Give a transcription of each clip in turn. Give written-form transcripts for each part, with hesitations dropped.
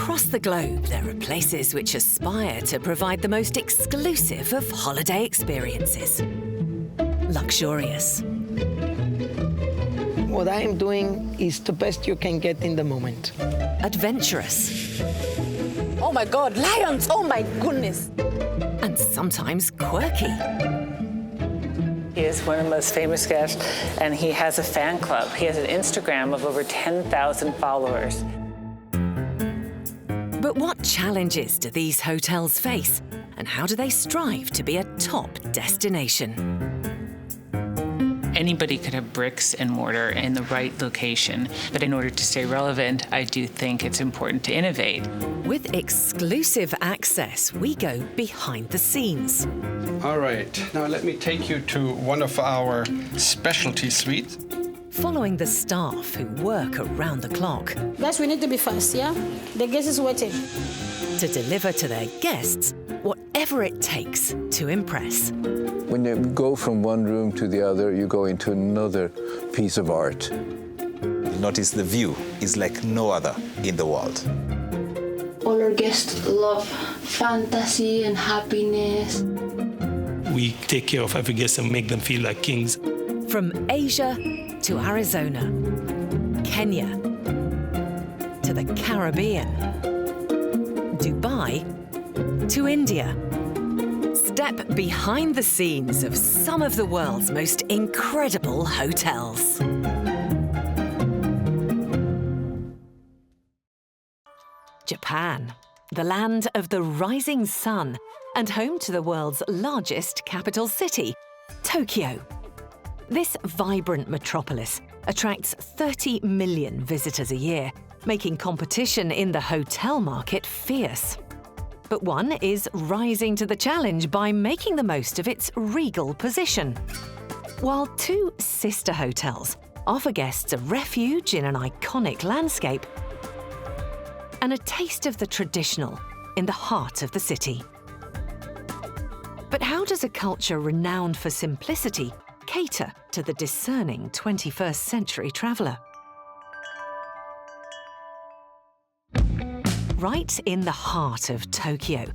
Across the globe, there are places which aspire to provide the most exclusive of holiday experiences. Luxurious. What I am doing is the best you can get in the moment. Adventurous. Oh my God, lions! Oh my goodness! And sometimes quirky. He is one of the most famous guests, and he has a fan club. He has an Instagram of over 10,000 followers. But what challenges do these hotels face, and how do they strive to be a top destination? Anybody could have bricks and mortar in the right location, but in order to stay relevant, I do think it's important to innovate. With exclusive access, we go behind the scenes. All right, now let me take you to one of our specialty suites. Following the staff who work around the clock. Guys, we need to be fast, yeah? The guest is waiting. To deliver to their guests whatever it takes to impress. When you go from one room to the other, you go into another piece of art. Notice the view is like no other in the world. All our guests love fantasy and happiness. We take care of every guest and make them feel like kings. From Asia to Arizona, Kenya to the Caribbean, Dubai to India. Step behind the scenes of some of the world's most incredible hotels. Japan, the land of the rising sun and home to the world's largest capital city, Tokyo. This vibrant metropolis attracts 30 million visitors a year, making competition in the hotel market fierce. But one is rising to the challenge by making the most of its regal position. While two sister hotels offer guests a refuge in an iconic landscape and a taste of the traditional in the heart of the city. But how does a culture renowned for simplicity cater to the discerning 21st century traveller? Right in the heart of Tokyo,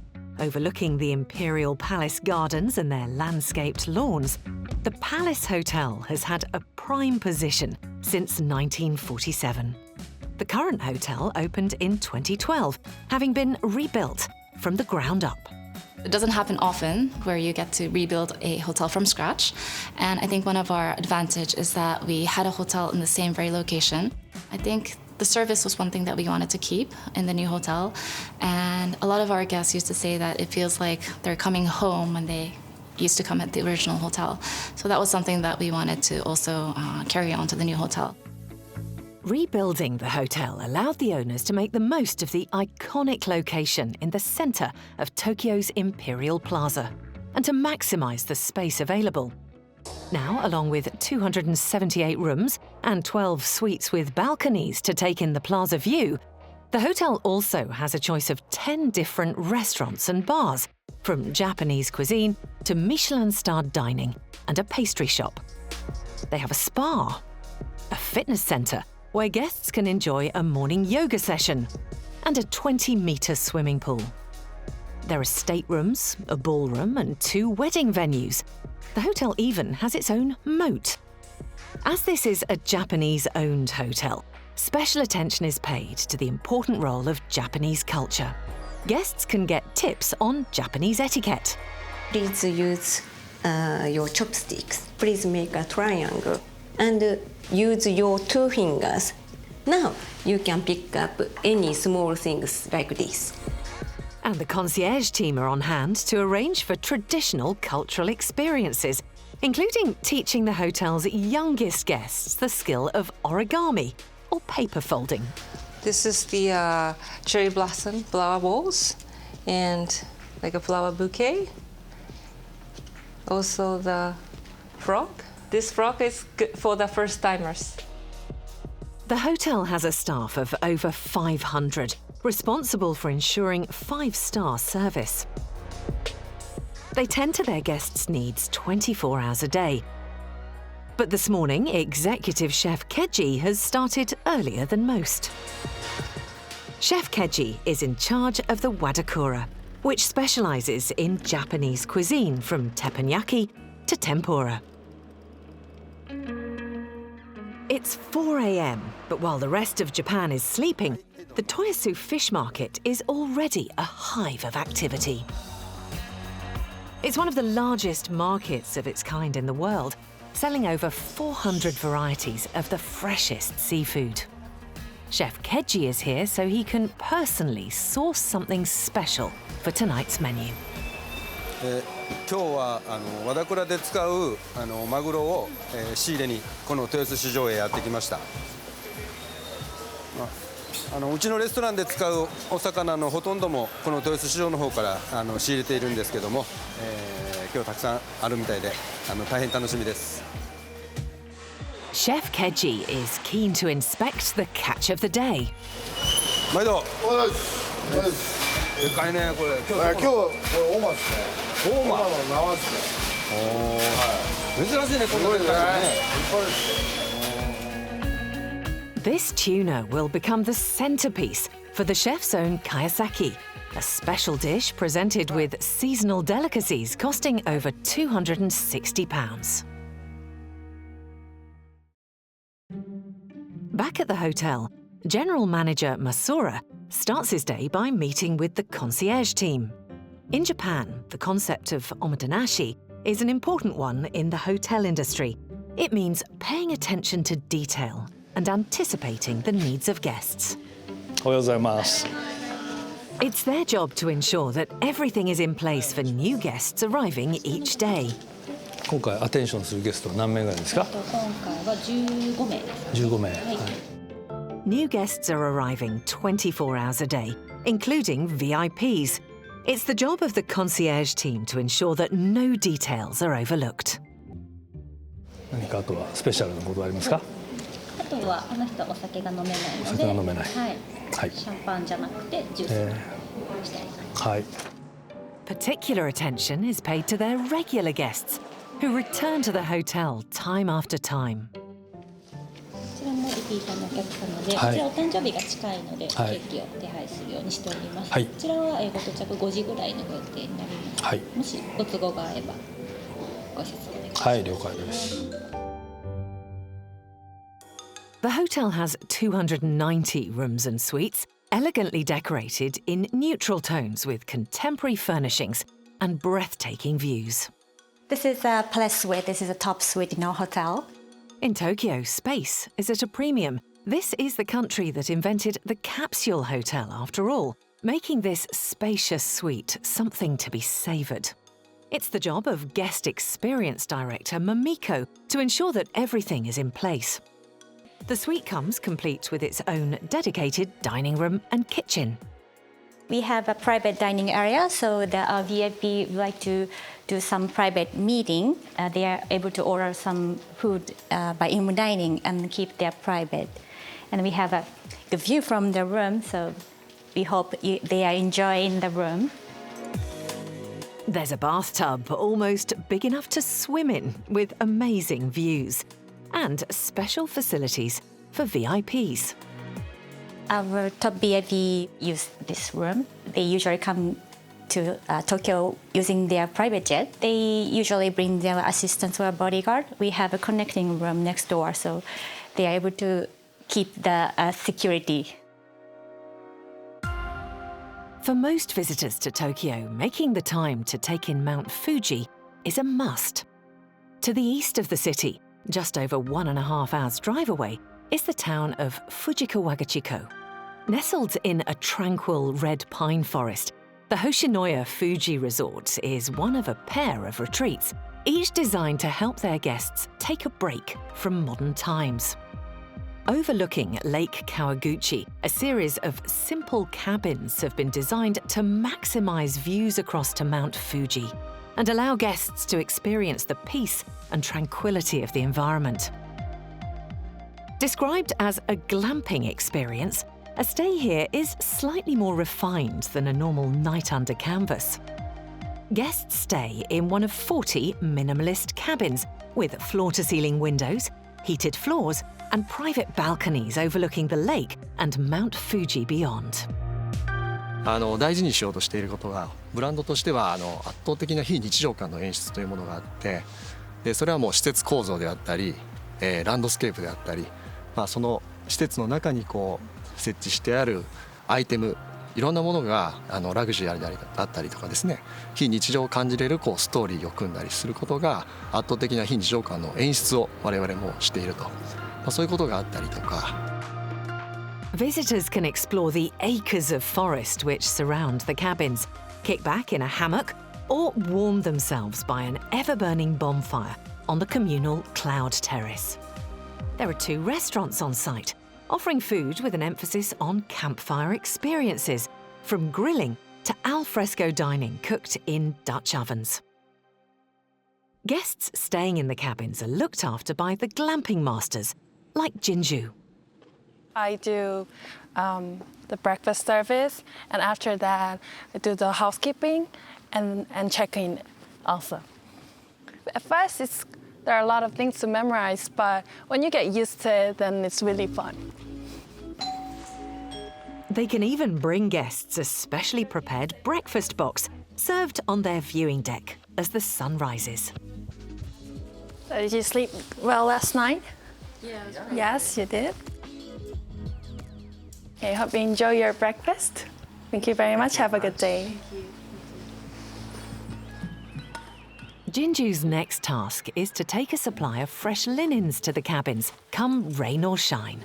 overlooking the Imperial Palace gardens and their landscaped lawns, the Palace Hotel has had a prime position since 1947. The current hotel opened in 2012, having been rebuilt from the ground up. It doesn't happen often where you get to rebuild a hotel from scratch. And I think one of our advantages is that we had a hotel in the same very location. I think the service was one thing that we wanted to keep in the new hotel. And a lot of our guests used to say that it feels like they're coming home when they used to come at the original hotel. So that was something that we wanted to also carry on to the new hotel. Rebuilding the hotel allowed the owners to make the most of the iconic location in the centre of Tokyo's Imperial Plaza and to maximise the space available. Now, along with 278 rooms and 12 suites with balconies to take in the plaza view, the hotel also has a choice of 10 different restaurants and bars, from Japanese cuisine to Michelin-starred dining and a pastry shop. They have a spa, a fitness centre where guests can enjoy a morning yoga session, and a 20-metre swimming pool. There are staterooms, a ballroom and 2 wedding venues. The hotel even has its own moat. As this is a Japanese-owned hotel, special attention is paid to the important role of Japanese culture. Guests can get tips on Japanese etiquette. Please use your chopsticks. Please make a triangle. And use your 2 fingers. Now you can pick up any small things like this. And the concierge team are on hand to arrange for traditional cultural experiences, including teaching the hotel's youngest guests the skill of origami or paper folding. This is the cherry blossom flower bowls and like a flower bouquet. Also the frog. This frog is good for the first-timers. The hotel has a staff of over 500, responsible for ensuring 5-star service. They tend to their guests' needs 24 hours a day. But this morning, executive chef Keiji has started earlier than most. Chef Keiji is in charge of the wadakura, which specializes in Japanese cuisine from teppanyaki to tempura. It's 4 a.m., but while the rest of Japan is sleeping, the Toyosu fish market is already a hive of activity. It's one of the largest markets of its kind in the world, selling over 400 varieties of the freshest seafood. Chef Keiji is here so he can personally source something special for tonight's menu. 今日は和田倉で使うマグロを仕入れにこの豊洲市場へやってきました。うちのレストランで使うお魚のほとんどもこの豊洲市場の方から仕入れているんですけども、今日たくさんあるみたいで大変楽しみです。 Chef Keiji is keen to inspect the catch of the day. 毎度。でかいねこれ。今日これ大間ですね。大間の生ですね。珍しいねこれでかいね。This tuna will become the centerpiece for the chef's own kayasaki, a special dish presented with seasonal delicacies costing over £260. Back at the hotel, General Manager Masura starts his day by meeting with the concierge team. In Japan, the concept of omotenashi is an important one in the hotel industry. It means paying attention to detail and anticipating the needs of guests. It's their job to ensure that everything is in place for new guests arriving each day. 今回アテンションするゲストは何名ぐらいですか？今回は15名です。15名。New guests are arriving 24 hours a day, including VIPs. It's the job of the concierge team to ensure that no details are overlooked. 何かあとはスペシャルなことはありますか？あとはこの人お酒が飲めないので、お酒が飲めない。はい。シャンパンじゃなくてジュースにしてあります。はい。Particular attention is paid to their regular guests, who return to the hotel time after time. こちらもリピーターのお客様で、こちらお誕生日が近いので、ケーキを手配するようにしております。こちらはご到着5時ぐらいのご予定になります。もしご都合があればご説明ください。はい、了解です。The hotel has 290 rooms and suites, elegantly decorated in neutral tones with contemporary furnishings and breathtaking views. This is a palace suite. This is a top suite in our hotel. In Tokyo, space is at a premium. This is the country that invented the capsule hotel, after all, making this spacious suite something to be savoured. It's the job of guest experience director Mamiko to ensure that everything is in place. The suite comes complete with its own dedicated dining room and kitchen. We have a private dining area, so the VIP would like to do some private meeting. They are able to order some food by in dining and keep their private. And we have a good view from the room, so we hope they are enjoying the room. There's a bathtub almost big enough to swim in, with amazing views, and special facilities for VIPs. Our top VIP use this room. They usually come to Tokyo using their private jet. They usually bring their assistant or bodyguard. We have a connecting room next door, so they are able to keep the security. For most visitors to Tokyo, making the time to take in Mount Fuji is a must. To the east of the city, just over 1.5 hours drive away, is the town of Fujikawagachiko. Nestled in a tranquil red pine forest, the Hoshinoya Fuji Resort is one of a pair of retreats, each designed to help their guests take a break from modern times. Overlooking Lake Kawaguchi, a series of simple cabins have been designed to maximize views across to Mount Fuji and allow guests to experience the peace and tranquility of the environment. Described as a glamping experience, a stay here is slightly more refined than a normal night under canvas. Guests stay in one of 40 minimalist cabins with floor-to-ceiling windows, heated floors and private balconies overlooking the lake and Mount Fuji beyond. 大事にしようとしていることがブランドとしては圧倒的な非日常感の演出というものがあって、でそれはもう施設構造であったり、ランドスケープであったり、その施設の中にこう設置してあるアイテム、いろんなものがラグジュアリーだったりとかですね、非日常を感じれるストーリーを組んだりすることが圧倒的な非日常感の演出を我々もしていると、そういうことがあったりとか。Visitors can explore the acres of forest which surround the cabins, kick back in a hammock, or warm themselves by an ever-burning bonfire on the communal cloud terrace. There are 2 restaurants on site, offering food with an emphasis on campfire experiences, from grilling to al fresco dining cooked in Dutch ovens. Guests staying in the cabins are looked after by the glamping masters, like Jinju. I do the breakfast service, and after that, I do the housekeeping and check-in also. At first, there are a lot of things to memorize, but when you get used to it, then it's really fun. They can even bring guests a specially prepared breakfast box served on their viewing deck as the sun rises. So did you sleep well last night? Yes, you did. Okay, hope you enjoy your breakfast. Thank you very much. Have a good day. Jinju's next task is to take a supply of fresh linens to the cabins, come rain or shine.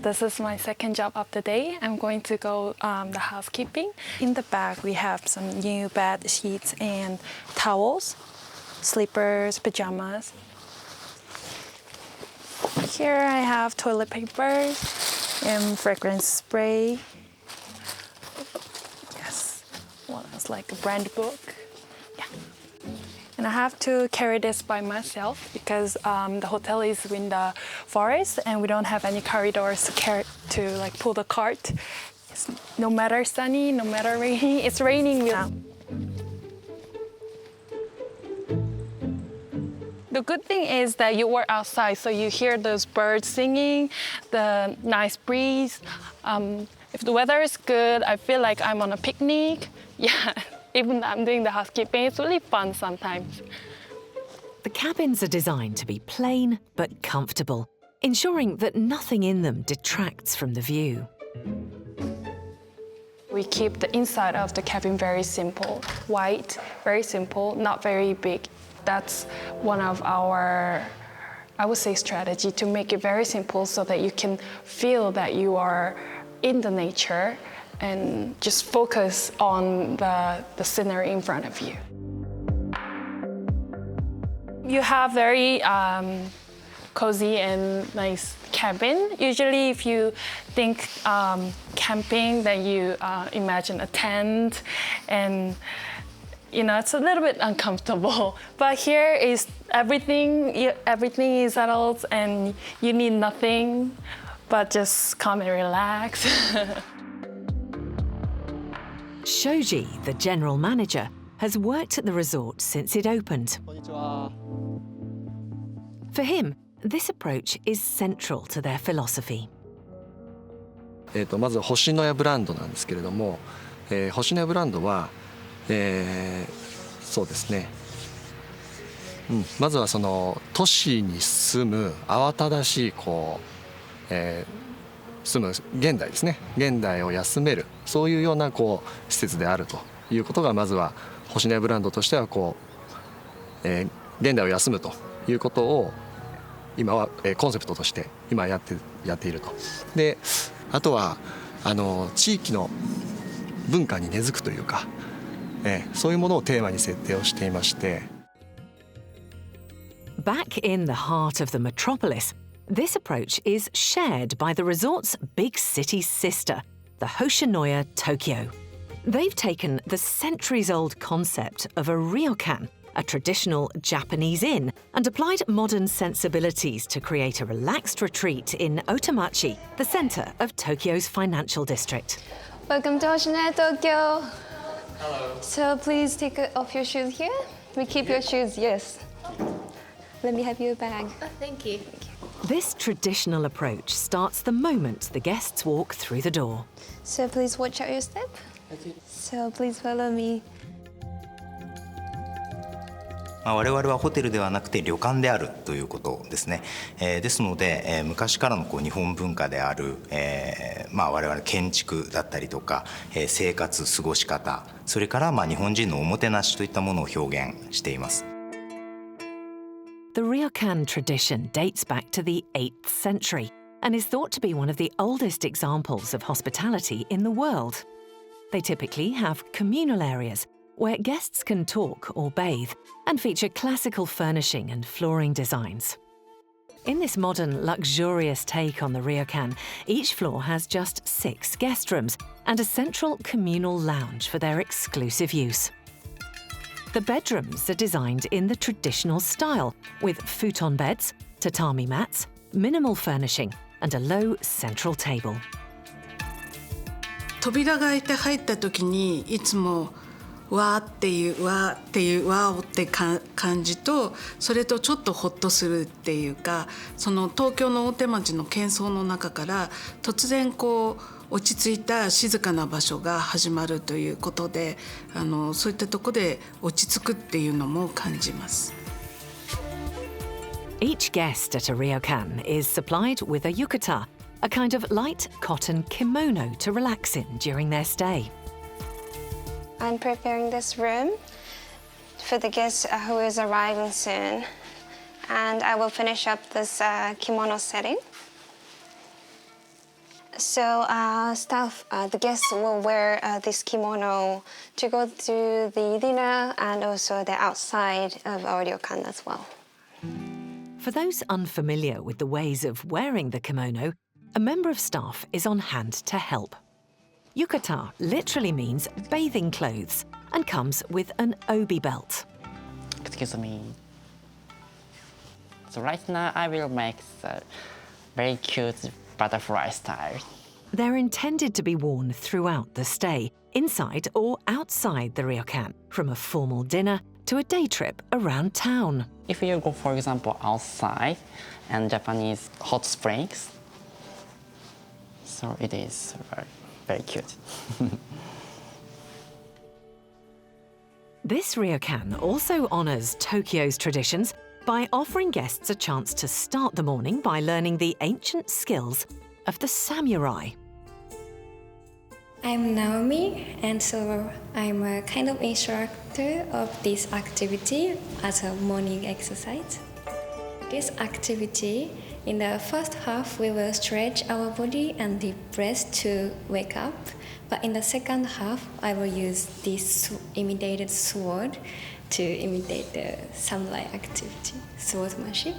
This is my second job of the day. I'm going to go the housekeeping. In the back, we have some new bed sheets and towels, slippers, pajamas. Here I have toilet paper and fragrance spray. Yes, well, it's like a brand book. Yeah. And I have to carry this by myself because the hotel is in the forest and we don't have any corridors to pull the cart. It's no matter sunny, no matter rainy, it's raining now. The good thing is that you work outside, so you hear those birds singing, the nice breeze. If the weather is good, I feel like I'm on a picnic. Yeah, even though I'm doing the housekeeping, it's really fun sometimes. The cabins are designed to be plain but comfortable, ensuring that nothing in them detracts from the view. We keep the inside of the cabin very simple, white, very simple, not very big. That's one of our, I would say, strategy to make it very simple so that you can feel that you are in the nature and just focus on the scenery in front of you. You have very cozy and nice cabin. Usually if you think camping, then you imagine a tent and it's a little bit uncomfortable, but here is everything is settled and you need nothing but just come and relax. Shoji, the general manager, has worked at the resort since it opened. For him, this approach is central to their philosophy. まず星のやブランドなんですけれども、星のやブランドはそうですね、まずはその都市に住む慌ただしい住む現代ですね、現代を休める、そういうような施設であるということがまずは星のやブランドとしては現代を休むということを今はコンセプトとして今やっていると。であとは地域の文化に根付くというか、そういうものをテーマに設定をしていまして。Back in the heart of the metropolis, this approach is shared by the resort's big city sister, the Hoshinoya Tokyo. They've taken the centuries-old concept of a ryokan, a traditional Japanese inn, and applied modern sensibilities to create a relaxed retreat in Otemachi, the centre of Tokyo's financial district. Welcome to Hoshinoya Tokyo. Hello. So please take off your shoes here. We keep your shoes, yes. Let me have your bag. Oh, thank you. This traditional approach starts the moment the guests walk through the door. So please watch out your step. So please follow me. 我々はホテルではなくて旅館であるということですね。ですので、昔からの日本文化である、我々建築だったりとか、生活過ごし方、それから日本人のおもてなしといったものを表現しています。The ryokan tradition dates back to the 8th century and is thought to be one of the oldest examples of hospitality in the world. They typically have communal areas where guests can talk or bathe and feature classical furnishing and flooring designs. In this modern, luxurious take on the ryokan, each floor has just 6 guest rooms and a central communal lounge for their exclusive use. The bedrooms are designed in the traditional style, with futon beds, tatami mats, minimal furnishing, and a low central table. 扉が開いて入った時にいつもわーっていうわーおって感じと、それとちょっとホッとするっていうか、その東京の大手町の喧騒の中から突然落ち着いた静かな場所が始まるということで、そういったところで落ち着くっていうのも感じます。Each guest at a ryokan is supplied with a yukata, a kind of light cotton kimono to relax in during their stay. I'm preparing this room for the guest who is arriving soon, and I will finish up this kimono setting. So the guests will wear this kimono to go to the dinner and also the outside of our ryokan as well. For those unfamiliar with the ways of wearing the kimono, a member of staff is on hand to help. Yukata literally means bathing clothes and comes with an obi belt. Excuse me. So right now I will make the very cute butterfly style. They're intended to be worn throughout the stay, inside or outside the ryokan, from a formal dinner to a day trip around town. If you go, for example, outside and Japanese hot springs, so it is very cute. This ryokan also honours Tokyo's traditions by offering guests a chance to start the morning by learning the ancient skills of the samurai. I'm Naomi, and so I'm a kind of instructor of this activity as a morning exercise. This activity, in the first half, we will stretch our body and deep breath to wake up. But in the second half, I will use this imitated sword to imitate the samurai activity, swordsmanship.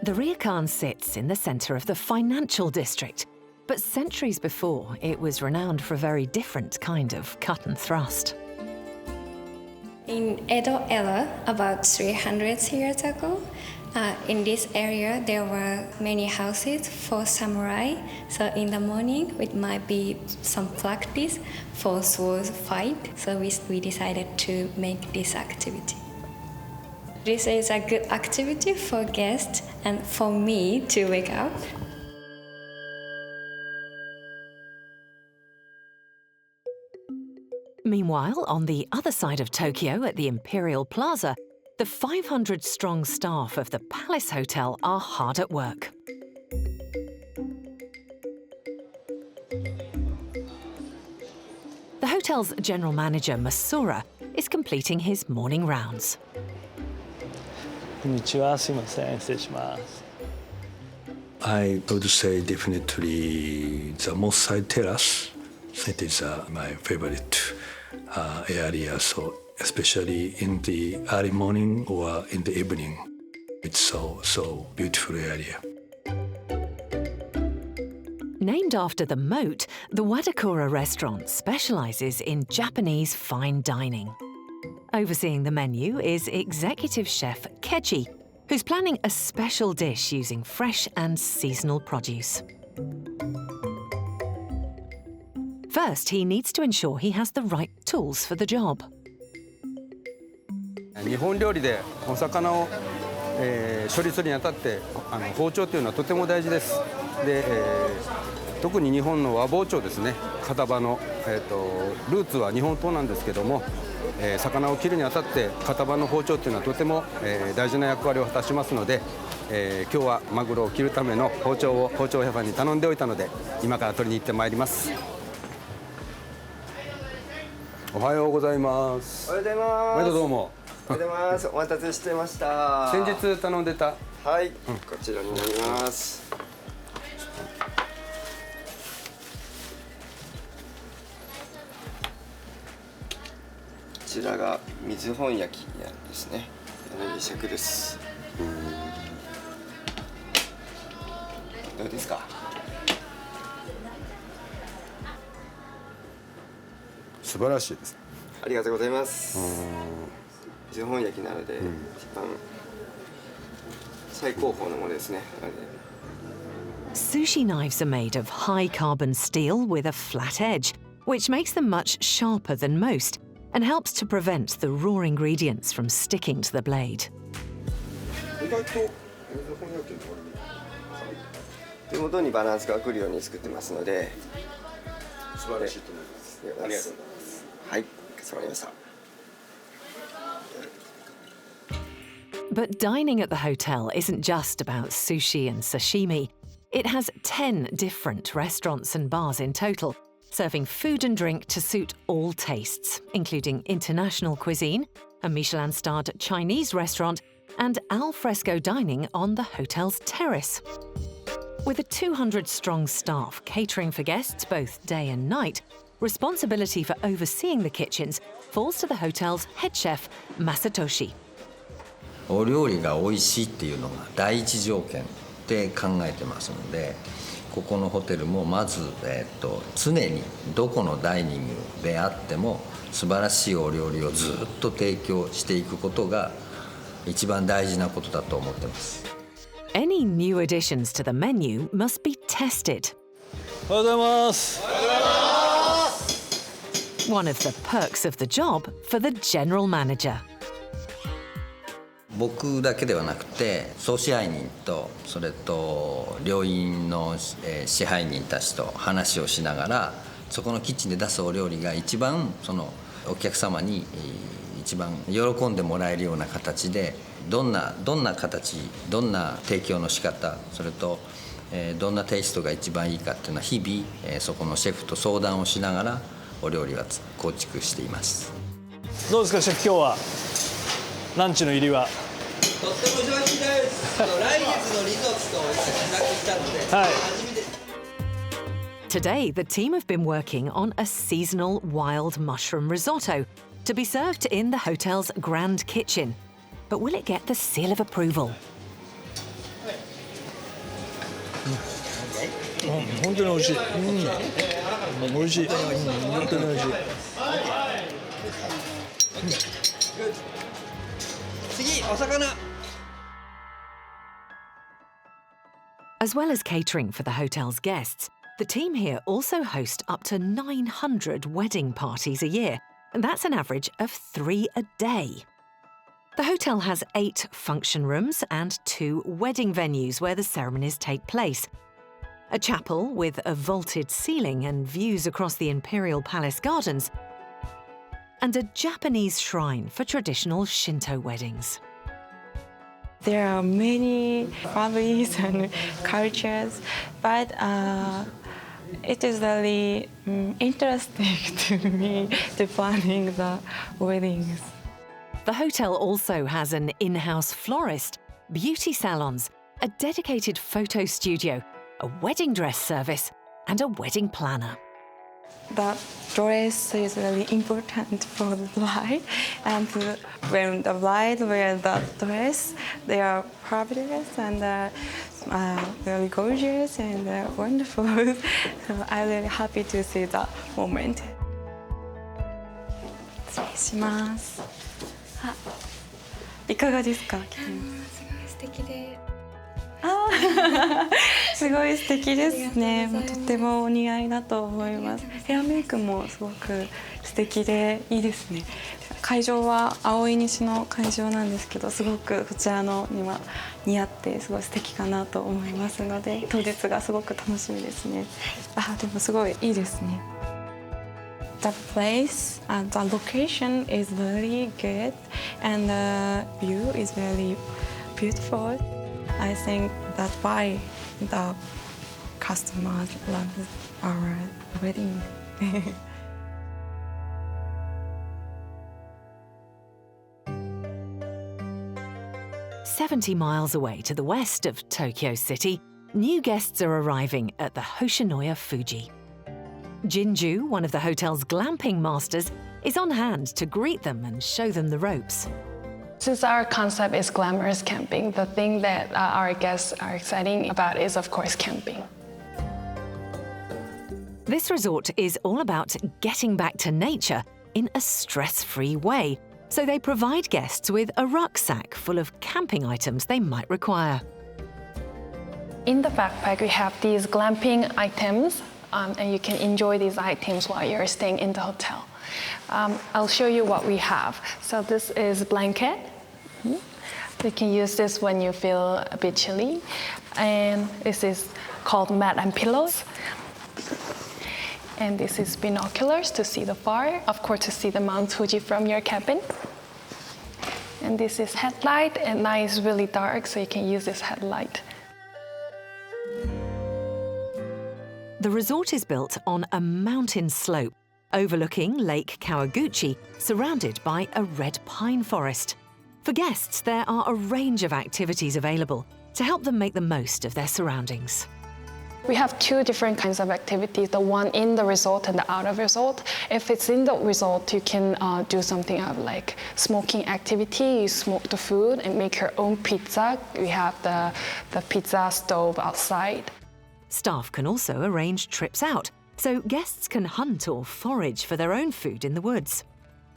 The ryokan sits in the centre of the financial district, but centuries before, it was renowned for a very different kind of cut and thrust. In Edo era, about 300 years ago, in this area there were many houses for samurai. So in the morning, it might be some practice for sword fight. So we decided to make this activity. This is a good activity for guests and for me to wake up. Meanwhile, on the other side of Tokyo at the Imperial Plaza, the 500-strong staff of the Palace Hotel are hard at work. The hotel's general manager, Masura, is completing his morning rounds. こんにちは、すいません、失礼します。I would say definitely the Mossad Terrace. It is my favorite area, so especially in the early morning or in the evening. It's so beautiful area. Named after the moat, the Wadakura restaurant specialises in Japanese fine dining. Overseeing the menu is executive chef Keiji, who's planning a special dish using fresh and seasonal produce. First, he needs to ensure he has the right tools for the job. 日本料理でお魚を処理するにあたって包丁というのはとても大事です。で、特に日本の和包丁ですね、片刃の、ルーツは日本刀なんですけども、魚を切るにあたって片刃の包丁というのはとても、大事な役割を果たしますので、今日はマグロを切るための包丁を包丁屋さんに頼んでおいたので、今から取りに行ってまいります。おはようございます。おはようございます。毎度どうも。おはようございます。お待たせしてました。先日頼んでた。はい、こちらになります。こちらが水本焼きですね。柳尺です。どうですか。素晴らしいです。ありがとうございます。水本焼きなので、一番最高峰のものですね。Sushi knives are made of high carbon steel with a flat edge, which makes them much sharper than most and helps to prevent the raw ingredients from sticking to the blade. 意外と水本焼きの手元にバランスが来るように作ってますので、素晴らしいと思います。ありがとうございます。はい、かしこまりました。But dining at the hotel isn't just about sushi and sashimi. It has 10 different restaurants and bars in total, serving food and drink to suit all tastes, including international cuisine, a Michelin-starred Chinese restaurant, and al fresco dining on the hotel's terrace. With a 200-strong staff catering for guests both day and night, responsibility for overseeing the kitchens falls to the hotel's head chef, Masatoshi. お料理が美味しいっていうのが第一条件って考えてますので、ここのホテルもまず、常にどこのダイニングであっても素晴らしいお料理をずっと提供していくことが一番大事なことだと思ってます。Any new additions to the menu must be tested. おはようございます。One of the perks of the job for the general manager. 僕だけではなくて総支配人とそれと料員の支配人たちと話をしながら、そこのキッチンで出すお料理が一番そのお客様に一番喜んでもらえるような形で、どんな形、どんな提供の仕方、それとどんなテイストが一番いいかっていうのは日々そこのシェフと相談をしながらお料理は構築しています。どうですかシェフ、今日はランチの入りは。とっても忙しいです。来月のリゾットを今試作したので、はい。Today, the team have been working on a seasonal wild mushroom risotto to be served in the hotel's grand kitchen. But will it get the seal of approval? 本当に美味しい。美味しい。本当に美味しい。次、お魚。As well as catering for the hotel's guests, the team here also host up to 900 wedding parties a year, and that's an average of 3 a day. The hotel has 8 function rooms and 2 wedding venues where the ceremonies take place. A chapel with a vaulted ceiling and views across the Imperial Palace gardens, and a Japanese shrine for traditional Shinto weddings. There are many families and cultures, but it is really interesting to me to planning the weddings. The hotel also has an in-house florist, beauty salons, a dedicated photo studio, a wedding dress service, and a wedding planner. The dress is really important for the bride, and when the bride wears the dress, they are fabulous and very gorgeous and wonderful. So I'm really happy to see that moment. 失礼します。いかがですか？すごい素敵で、すごい素敵ですね。とってもお似合いだと思います。ヘアメイクもすごく素敵でいいですね。会場は葵西の会場なんですけど、すごくこちらのには似合ってすごい素敵かなと思いますので、当日がすごく楽しみですね。でもすごいいいですね。The place and the location is very good and the view is very beautiful. I think that's why the customers love our wedding. 70 miles away to the west of Tokyo City, new guests are arriving at the Hoshinoya Fuji. Jinju, one of the hotel's glamping masters, is on hand to greet them and show them the ropes. Since our concept is glamorous camping, the thing that our guests are excited about is, of course, camping. This resort is all about getting back to nature in a stress-free way, so they provide guests with a rucksack full of camping items they might require. In the backpack, we have these glamping items, and you can enjoy these items while you're staying in the hotel. I'll show you what we have. So this is blanket. You can use this when you feel a bit chilly. And this is called mat and pillows. And this is binoculars to see the far, of course to see the Mount Fuji from your cabin. And this is headlight, and night is really dark, so you can use this headlight. The resort is built on a mountain slope, overlooking Lake Kawaguchi, surrounded by a red pine forest. For guests, there are a range of activities available to help them make the most of their surroundings. We have two different kinds of activities, the one in the resort and the out of resort. If it's in the resort, you can do something of like smoking activity. You smoke the food and make your own pizza. We have the pizza stove outside. Staff can also arrange trips out, so guests can hunt or forage for their own food in the woods.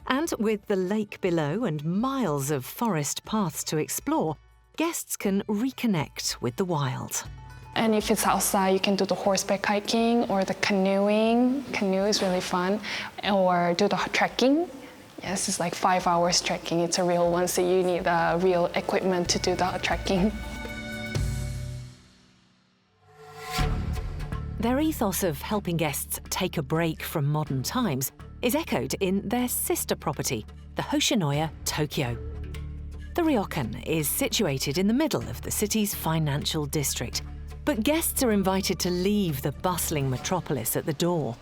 And with the lake below and miles of forest paths to explore, guests can reconnect with the wild. And if it's outside, you can do the horseback hiking or the canoeing. Canoe is really fun. Or do the trekking. Yes, it's like 5 hours trekking. It's a real one, so you need real equipment to do the trekking. Their ethos of helping guests take a break from modern times is echoed in their sister property, the Hoshinoya Tokyo. The ryokan is situated in the middle of the city's financial district, but guests are invited to leave the bustling metropolis at the door.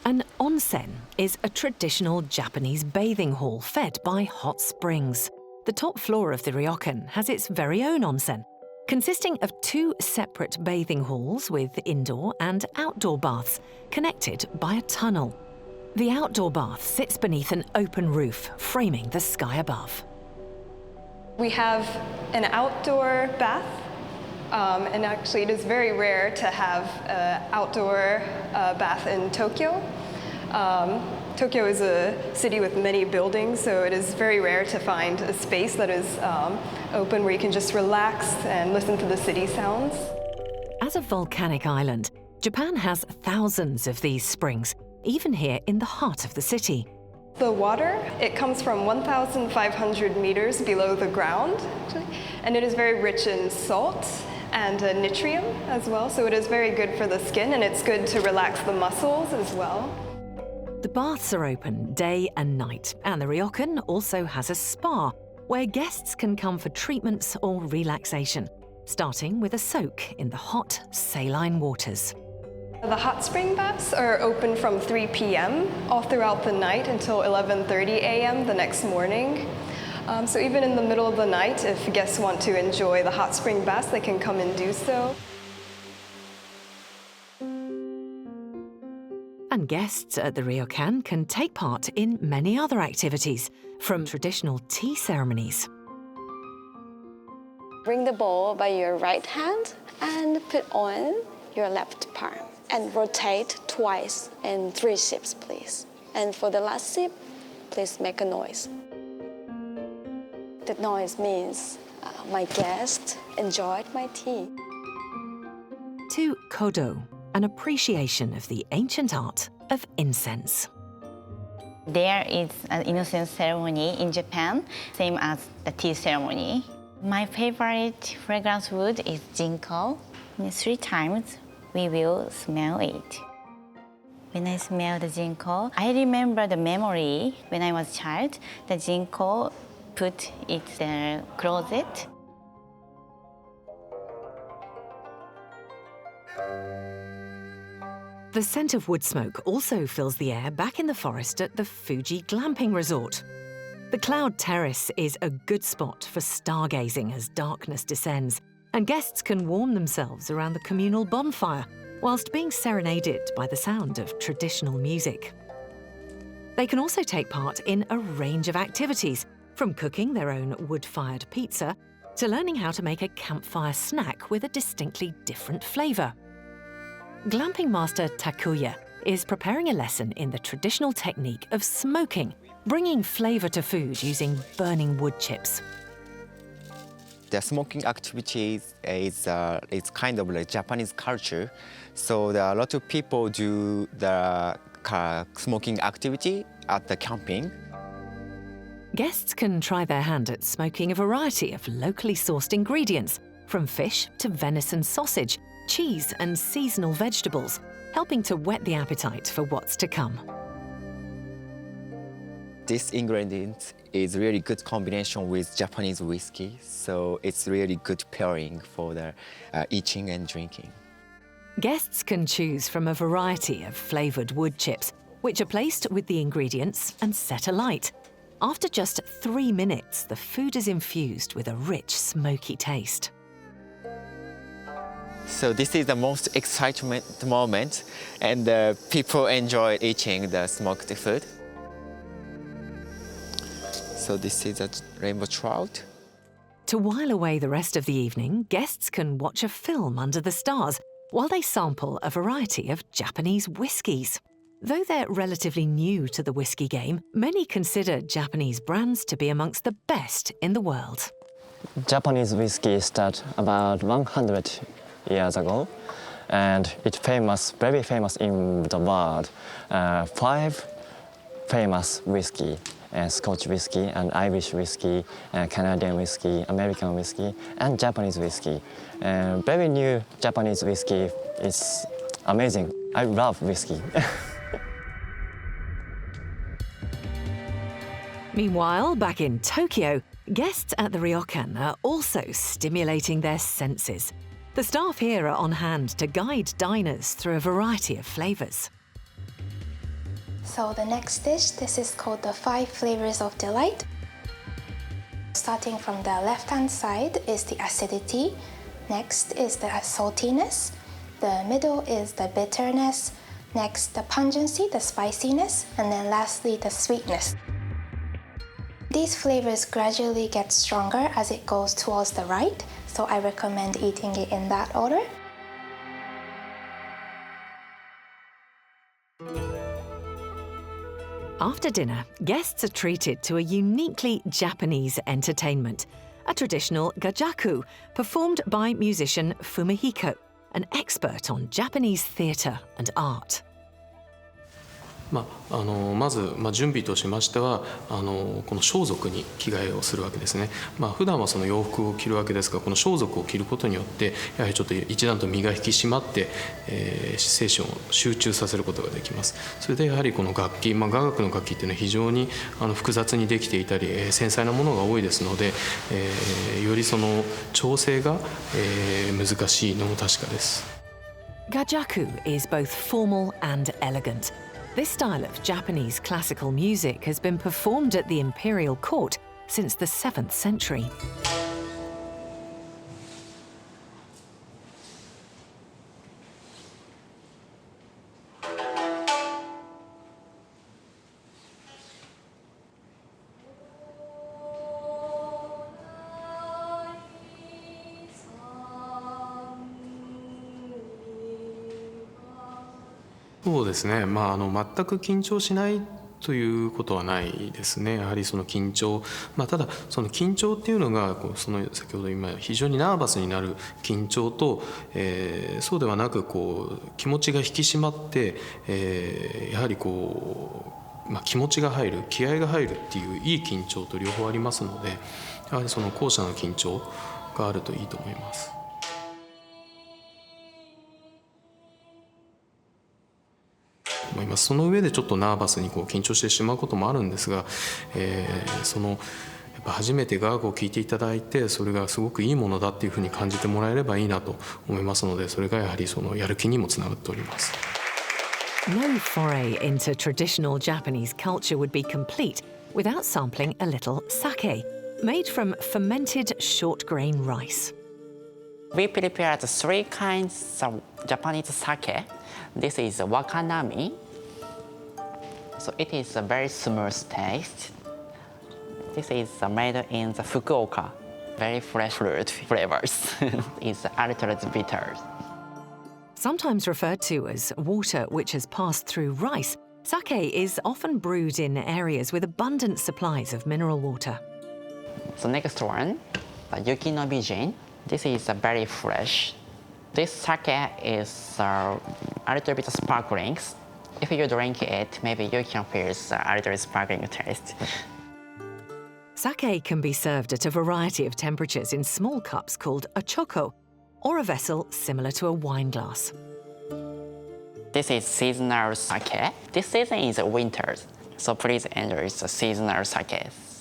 An onsen is a traditional Japanese bathing hall fed by hot springs. The top floor of the ryokan has its very own onsen, consisting of 2 separate bathing halls with indoor and outdoor baths connected by a tunnel. The outdoor bath sits beneath an open roof, framing the sky above. We have an outdoor bath, and actually it is very rare to have an outdoor bath in Tokyo. Tokyo is a city with many buildings, so it is very rare to find a space that is open where you can just relax and listen to the city sounds. As a volcanic island, Japan has thousands of these springs, even here in the heart of the city. The water, it comes from 1,500 meters below the ground, actually, and it is very rich in salt and natrium as well, so it is very good for the skin, and it's good to relax the muscles as well. The baths are open day and night, and the ryokan also has a spa where guests can come for treatments or relaxation, starting with a soak in the hot, saline waters. The hot spring baths are open from 3 p.m. all throughout the night until 11:30 a.m. the next morning. So even in the middle of the night, if guests want to enjoy the hot spring baths, they can come and do so. And guests at the ryokan can take part in many other activities, from traditional tea ceremonies. Bring the bowl by your right hand and put on your left palm and rotate twice in 3 sips, please. And for the last sip, please make a noise. The noise means my guests enjoyed my tea. To kodo, an appreciation of the ancient art of incense. There is an incense ceremony in Japan, same as the tea ceremony. My favorite fragrance wood is ginkgo. 3 times we will smell it. When I smell the ginkgo, I remember the memory when I was a child. The ginkgo put it in the closet. The scent of wood smoke also fills the air back in the forest at the Fuji Glamping Resort. The Cloud Terrace is a good spot for stargazing as darkness descends, and guests can warm themselves around the communal bonfire whilst being serenaded by the sound of traditional music. They can also take part in a range of activities, from cooking their own wood-fired pizza to learning how to make a campfire snack with a distinctly different flavour. Glamping master Takuya is preparing a lesson in the traditional technique of smoking, bringing flavour to food using burning wood chips. The smoking activities is it's kind of like Japanese culture, so there are a lot of people do the smoking activity at the camping. Guests can try their hand at smoking a variety of locally sourced ingredients, from fish to venison sausage, cheese and seasonal vegetables, helping to whet the appetite for what's to come. This ingredient is really good combination with Japanese whiskey, so it's really good pairing for the eating and drinking. Guests can choose from a variety of flavoured wood chips, which are placed with the ingredients and set alight. After just 3 minutes, the food is infused with a rich, smoky taste. So this is the most exciting moment, and people enjoy eating the smoked food. So this is a rainbow trout. To while away the rest of the evening, guests can watch a film under the stars while they sample a variety of Japanese whiskies. Though they're relatively new to the whiskey game, many consider Japanese brands to be amongst the best in the world. Japanese whiskey started about 100 years ago, and it's famous, very famous in the world. 5 famous whiskey: Scotch whiskey, and Irish whiskey, Canadian whiskey, American whiskey, and Japanese whiskey. Very new Japanese whiskey is amazing. I love whiskey. Meanwhile, back in Tokyo, guests at the ryokan are also stimulating their senses. The staff here are on hand to guide diners through a variety of flavours. So the next dish, this is called the 5 Flavors of Delight. Starting from the left-hand side is the acidity. Next is the saltiness. The middle is the bitterness. Next, the pungency, the spiciness. And then lastly, the sweetness. These flavors gradually get stronger as it goes towards the right, so I recommend eating it in that order. After dinner, guests are treated to a uniquely Japanese entertainment, a traditional gajaku performed by musician Fumihiko, an expert on Japanese theatre and art. まず、準備としましてはこの装束に着替えをするわけですね。普段はその洋服を着るわけですが、この装束を着ることによってやはりちょっと一段と身が引き締まって、精神を集中させることができます。それでやはりこの楽器、雅楽の楽器っていうのは非常に複雑にできていたり、繊細なものが多いですので、よりその調整が、難しいのも確かです。Gajaku is both formal and elegant. This style of Japanese classical music has been performed at the imperial court since the 7th century.そうですね、全く緊張しないということはないですね。やはりその緊張、ただその緊張っていうのがその先ほど今非常にナーバスになる緊張と、そうではなく気持ちが引き締まって、やはり気持ちが入る、気合が入るっていういい緊張と両方ありますので、やはりその後者の緊張があるといいと思います。その上でちょっとナーバスに緊張してしまうこともあるんですが、やっぱ初めて雅楽を聴いていただいて、それがすごくいいものだっていうふうに感じてもらえればいいなと思いますので、それがやはりそのやる気にもつながっております。No foray into traditional Japanese culture would be complete without sampling a little sake, made from fermented short-grain rice. We prepared 3 kinds of Japanese sake. This is wakanami. So it is a very smooth taste. This is made in the Fukuoka. Very fresh fruit flavors. It's ultra bitter. Sometimes referred to as water which has passed through rice, sake is often brewed in areas with abundant supplies of mineral water. The next one, the Yukinobijin. This is very fresh. This sake is a little bit sparkling. If you drink it, maybe you can feel a little sparkling taste. Sake can be served at a variety of temperatures in small cups called a choko, or a vessel similar to a wine glass. This is seasonal sake. This season is winter, so please enjoy the seasonal sakes.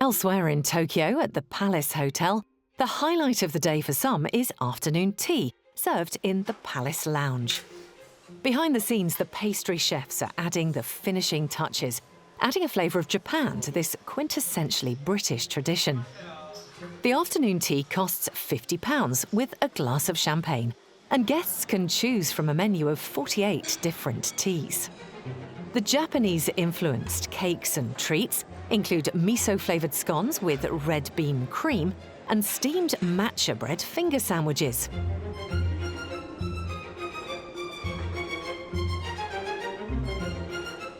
Elsewhere in Tokyo, at the Palace Hotel, the highlight of the day for some is afternoon tea, served in the Palace Lounge. Behind the scenes, the pastry chefs are adding the finishing touches, adding a flavour of Japan to this quintessentially British tradition. The afternoon tea costs £50 with a glass of champagne, and guests can choose from a menu of 48 different teas. The Japanese-influenced cakes and treats include miso-flavoured scones with red bean cream and steamed matcha bread finger sandwiches.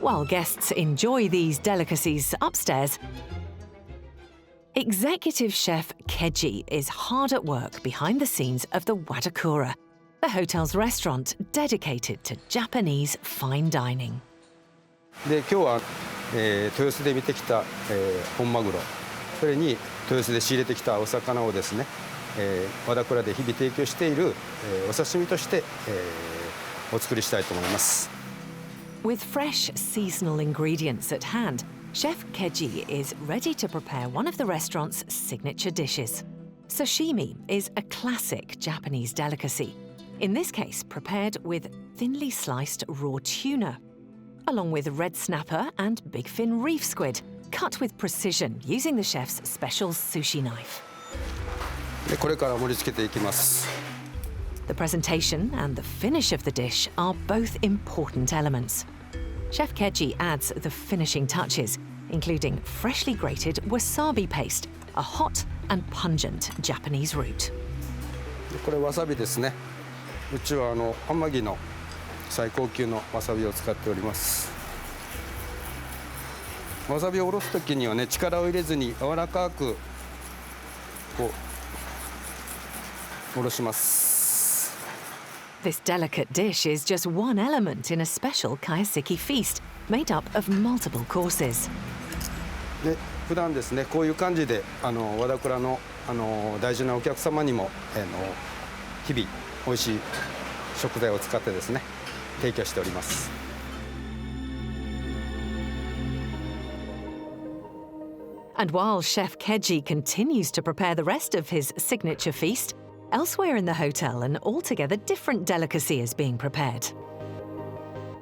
While guests enjoy these delicacies upstairs, Executive Chef Keiji is hard at work behind the scenes of the Wadakura, the hotel's restaurant dedicated to Japanese fine dining. で今日は、豊洲で見てきた、本マグロ、それに豊洲で仕入れてきたお魚をですね、和田倉で日々提供している、お刺身として、お作りしたいと思います。With fresh seasonal ingredients at hand, Chef Keiji is ready to prepare one of the restaurant's signature dishes. Sashimi is a classic Japanese delicacy, in this case prepared with thinly sliced raw tuna, along with red snapper and bigfin reef squid, cut with precision using the chef's special sushi knife. でこれから盛り付けていきます。The presentation and the finish of the dish are both important elements. Chef Keiji adds the finishing touches, including freshly grated wasabi paste, a hot and pungent Japanese root. これわさびですね。うちは天城の最高級のわさびを使っております。わさびをおろす時にはね、力を入れずに柔らかくこうおろします。This delicate dish is just one element in a special Kayaseki feast made up of multiple courses. で普段ですね、こういう感じで和田倉の大事なお客様にも日々美味しい食材を使ってですね提供しております。And while Chef Keiji continues to prepare the rest of his signature feast, elsewhere in the hotel, an altogether different delicacy is being prepared.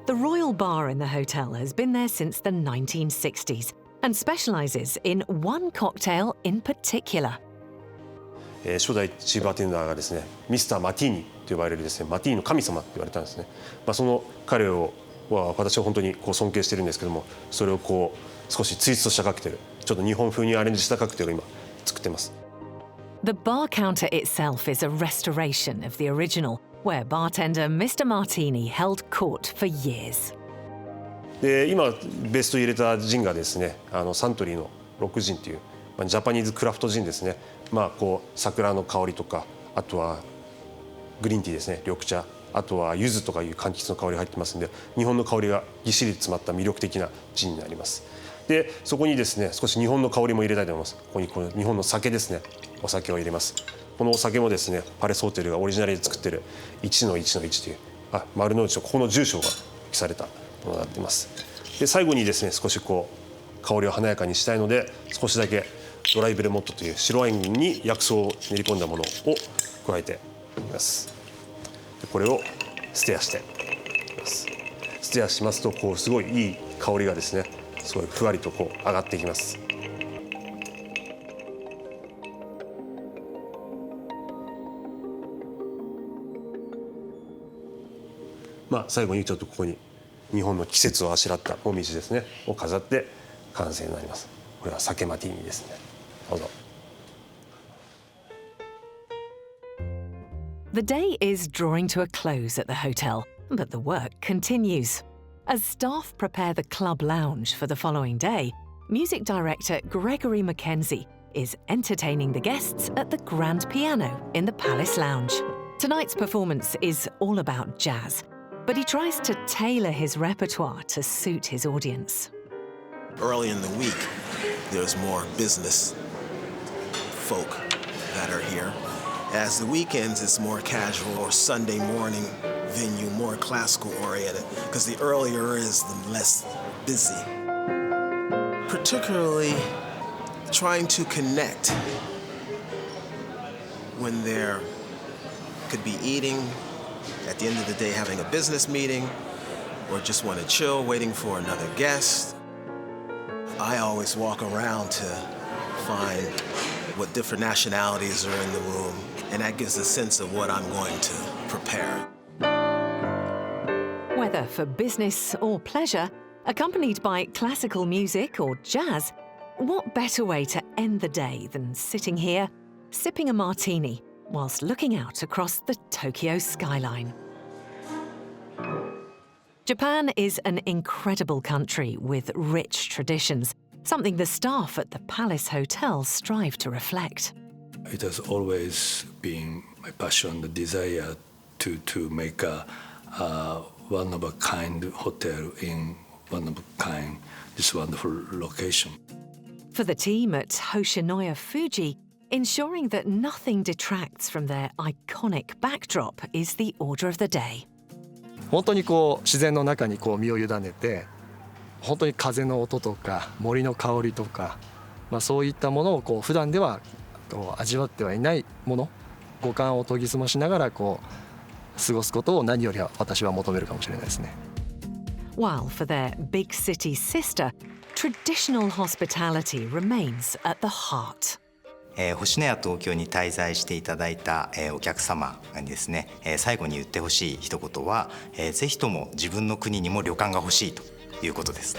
The Royal Bar in the hotel has been there since the 1960s and specialises in one cocktail in particular. 初代チーフバーテンダーがですね、ミスターマティーニと呼ばれるですね、マティーニの神様って言われたんですね。その彼を私は本当に尊敬してるんですけども、それを少しツイストしたカクテル、ちょっと日本風にアレンジしたカクテルを今作ってます。The bar counter itself is a restoration of the original, where bartender Mr. Martini held court for years. で今ベスト入れたジンがですね、サントリーのロックジンという、ジャパニーズクラフトジンですね。こう桜の香りとか、あとはグリーンティーですね、緑茶、あとは柚子とかいう柑橘の香りが入ってますんで、日本の香りがぎっしり詰まった魅力的なジンになります。でそこにですね、少し日本の香りも入れたいと思います。ここにこの日本の酒ですね、お酒を入れます。このお酒もですね、パレスホテルがオリジナルで作ってる1-1-1という丸の内のここの住所が記されたものになっています。で最後にですね、少しこう香りを華やかにしたいので、少しだけドライベルモットという白ワインに薬草を練り込んだものを加えていきます。でこれをステアしていきます。ステアしますと、こうすごいいい香りがですね、すごいふわりとこう上がっていきます。最後にちょっとここに日本の季節をあしらったもみじですねを飾って完成になります。これは酒マティーニですね。どうぞ。The day is drawing to a close at the hotel, but the work continues. As staff prepare the club lounge for the following day, music director Gregory Mackenzie is entertaining the guests at the grand piano in the Palace Lounge. Tonight's performance is all about jazz, but he tries to tailor his repertoire to suit his audience. Early in the week, there's more business folk that are here. As the weekends, it's more casual or Sunday morning venue, more classical oriented, because the earlier is, the less busy. Particularly trying to connect when there could be eating, at the end of the day having a business meeting, or just want to chill, waiting for another guest. I always walk around to find what different nationalities are in the room, and that gives a sense of what I'm going to prepare. Whether for business or pleasure, accompanied by classical music or jazz, what better way to end the day than sitting here, sipping a martini, whilst looking out across the Tokyo skyline. Japan is an incredible country with rich traditions, something the staff at the Palace Hotel strive to reflect. It has always been my passion, the desire to make a one-of-a-kind hotel in one-of-a-kind, this wonderful location. For the team at Hoshinoya Fuji, ensuring that nothing detracts from their iconic backdrop is the order of the day. 本当にこう自然の中にこう身を委ねて、本当に風の音とか森の香りとか、そういったものをこう普段ではこう味わってはいないもの、五感を研ぎ澄ましながらこう過ごすことを何より私は求めるかもしれないですね。While for their big city sister, traditional hospitality remains at the heart. 星のや東京に滞在していただいたお客様にですね、最後に言ってほしい一言は、ぜひとも自分の国にも旅館が欲しいということです。